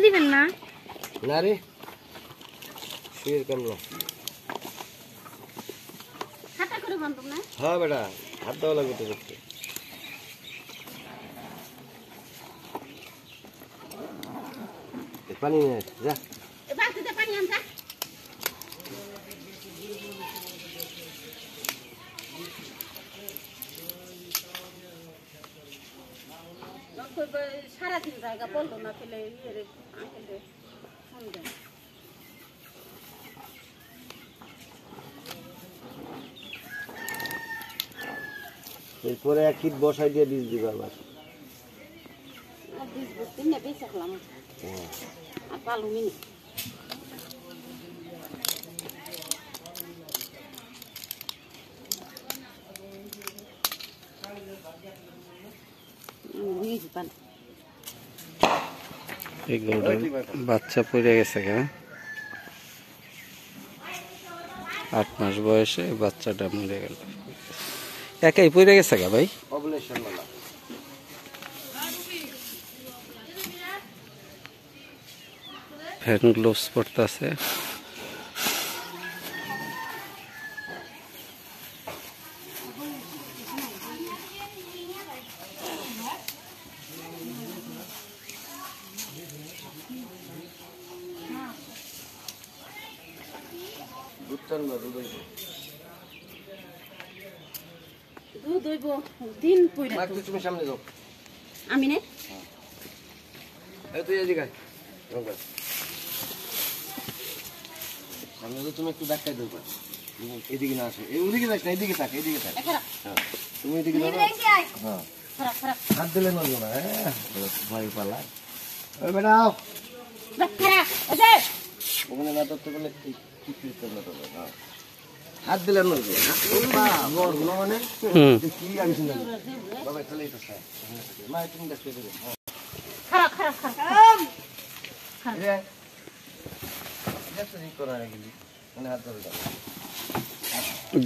দিবেন না? না রে, শুয়ের কামলা। হাতা করে বান্ধব না? হ্যাঁ বেটা, হাত দেওয়া লাগবে তো করতে। পানি নিয়ে আস, যা। বালতিতে পানি আন, যা। সারাদিন জায়গা বললো না পেলে আঙ্কেলে ফোন দেন। এরপরে এক হিট বসাই দিয়ে বীজ দিবা আবার। বীজ বসতে না বেঁচে খেলাম আর পালু মিনি এই গরুটার বাচ্চা পড়ে গেছে, 8 মাস বয়সে বাচ্চাটা মরে গেল। একাই পড়ে গেছে গা ভাই? ফ্যান গ্লোভস পড়তেছে। দুধ হইব দিন পইরা। তুমি সামনে যাও। আমি নে তুই এদিকে আয়। সামনে তো তুমি একটু ধাক্কাই দেবো, এদিকে না আসে। ওদিকে যাস না, এদিকে থাক, এদিকে থাক। তুমি এদিকে যাও। হ্যাঁ, হাত দিলে নড়বো না। হ্যাঁ, ভাই পালা। ওই বেটা ওখানে না ধরতে পারলে হাত দিলে নড়বো না। মানে কি আমি শুনলাম বাবা চলে যেতে মা তুমি দেখতে দেবে। খারাপ খারাপ খারাপ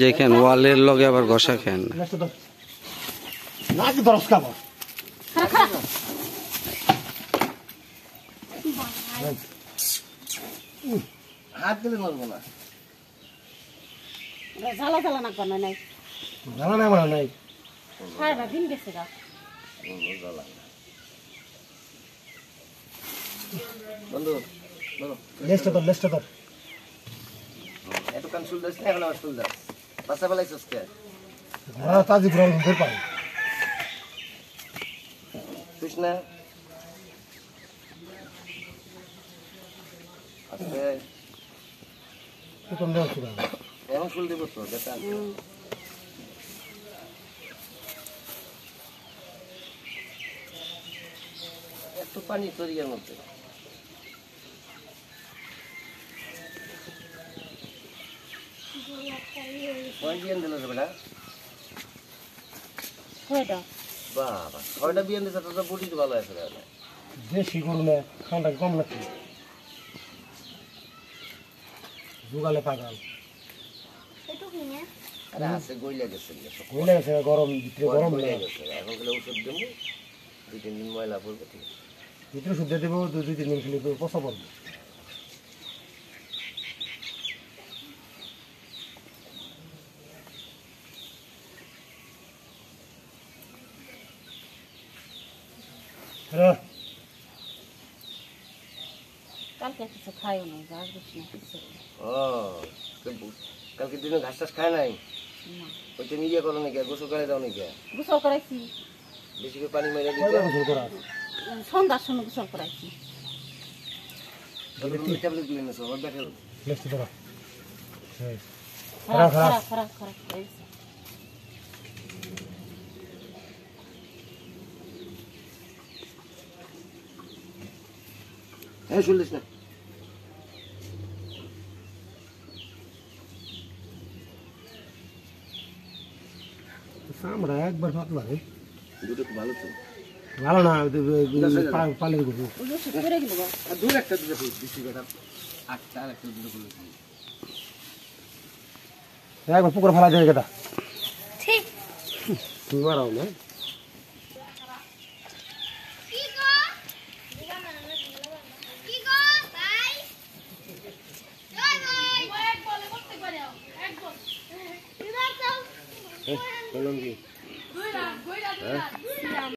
যেখান ওয়ালের লগে আবার ঘষা খেন না, দরস খাবার হাত দিলে নড়বো না। জ্বালা জ্বালা না বানা নাই, জ্বালা না বানা নাই, সারা দিন গেছে গা। বন্ধু লেস্ট ধর এত কান শুল দাস না, এখন আবার শুল দাস পাশা বেলাইছস কে ঘোড়া তাজি ঘোড়া ধরে পারে তুই না আজকে কোন দাও শুল এখন শুল দিব তো দেখা এত পানি তরিয়ার মধ্যে বিয়ান দিল বেটা বাবা, 6টা বিয়ান দিছে তো বুটি তো ভালো আছে দেশি গরু না, খাওয়াটা কম লাগছে জুগালে পাগাল আছে গইলা গেছে গরম ভিতরে গরম লেগে গেছে। এখন গেলে ওষুধ দেবো 2-3 দিন ময়লা পড়বে, ঠিক আছে ভিতরে ওষুধ দিয়ে দেবো 2-3 দিন খেলে পচা পড়বে। কালকে কিছু খাইও না, ঘাস বেশি না কিছু। কালকে দিনে ঘাস টাস খায় নাই? ওইটা নিজে করো নাকি? গোসল করে দাও নাকি? গোসল করাইছি, বেশি করে পানি মেরে দিতে সন্ধ্যার সময় গোসল করাইছি। ট্যাবলেট গুলো এনেছো আমার দেখে খারাপ খারাপ খারাপ খারাপ হ্যাঁ শুনলিস না আমরা একবার পাতলা রে দুটো তো ভালো তো ভালো না পালের গরু দূর একটা দুটো বেশি বেটা 8টা আর একটা দুটো করলে একবার পুকুর ফেলা যায় কেটা ঠিক তুই মারাও না কি তোর নাম কি? হ্যাঁ